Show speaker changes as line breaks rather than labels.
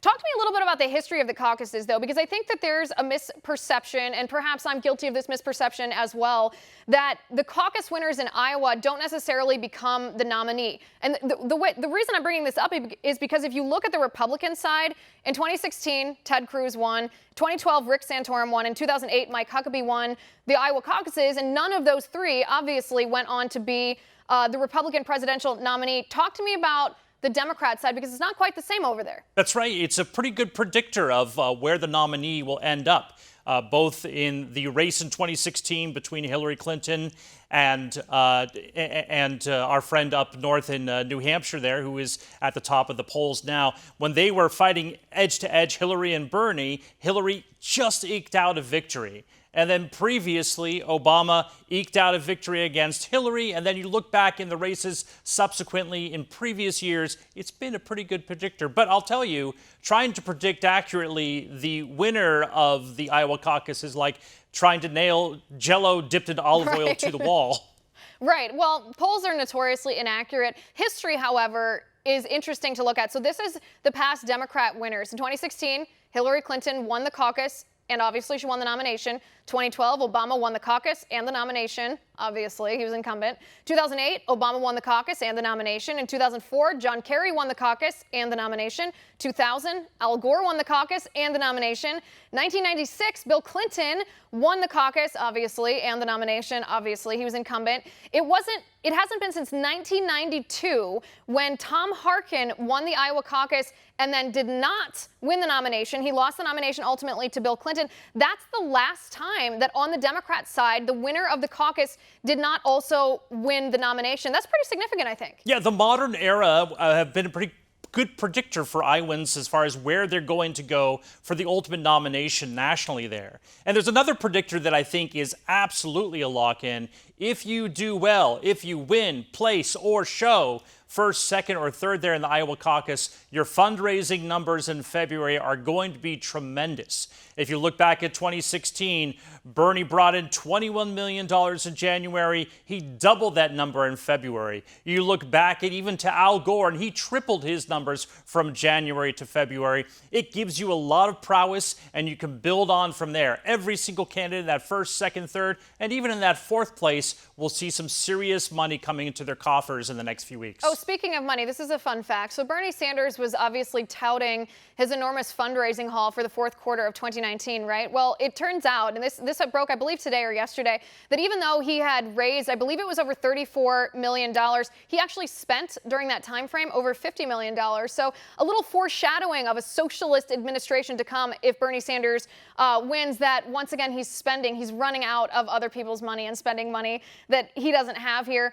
Talk to me a little bit about the history of the caucuses, though, because I think that there's a misperception, and perhaps I'm guilty of this misperception as well, that the caucus winners in Iowa don't necessarily become the nominee. And the reason I'm bringing this up is because if you look at the Republican side, in 2016, Ted Cruz won. 2012, Rick Santorum won. In 2008, Mike Huckabee won the Iowa caucuses, and none of those three obviously went on to be the Republican presidential nominee. Talk to me about the Democrat side, because it's not quite the same over there.
That's right. It's a pretty good predictor of where the nominee will end up, both in the race in 2016 between Hillary Clinton and our friend up north in New Hampshire there, who is at the top of the polls now. When they were fighting edge to edge, Hillary and Bernie, Hillary just eked out a victory. And then previously, Obama eked out a victory against Hillary. And then you look back in the races subsequently in previous years, it's been a pretty good predictor. But I'll tell you, trying to predict accurately the winner of the Iowa caucus is like trying to nail Jell-O dipped in olive oil to the wall.
Right. Well, polls are notoriously inaccurate. History, however, is interesting to look at. So this is the past Democrat winners. In 2016, Hillary Clinton won the caucus, and obviously she won the nomination. 2012, Obama won the caucus and the nomination. Obviously, he was incumbent. 2008, Obama won the caucus and the nomination. In 2004, John Kerry won the caucus and the nomination. 2000, Al Gore won the caucus and the nomination. 1996, Bill Clinton won the caucus, obviously, and the nomination. Obviously, he was incumbent. It hasn't been since 1992 when Tom Harkin won the Iowa caucus and then did not win the nomination. He lost the nomination ultimately to Bill Clinton. That's the last time that on the Democrat side, the winner of the caucus did not also win the nomination. That's pretty significant, I think.
Yeah, the modern era have been a pretty good predictor for Iowans as far as where they're going to go for the ultimate nomination nationally there. And there's another predictor that I think is absolutely a lock-in. If you do well, if you win, place, or show first, second, or third there in the Iowa caucus, your fundraising numbers in February are going to be tremendous. If you look back at 2016, Bernie brought in $21 million in January. He doubled that number in February. You look back at even to Al Gore, and he tripled his numbers from January to February. It gives you a lot of prowess, and you can build on from there. Every single candidate in that first, second, third, and even in that fourth place will see some serious money coming into their coffers in the next few weeks.
Oh, speaking of money, this is a fun fact. So Bernie Sanders was obviously touting his enormous fundraising haul for the fourth quarter of 2019, right? Well, it turns out, and this broke, I believe, today or yesterday, that even though he had raised, I believe it was over $34 million, he actually spent during that time frame over $50 million. So a little foreshadowing of a socialist administration to come if Bernie Sanders wins, that once again he's running out of other people's money and spending money that he doesn't have here.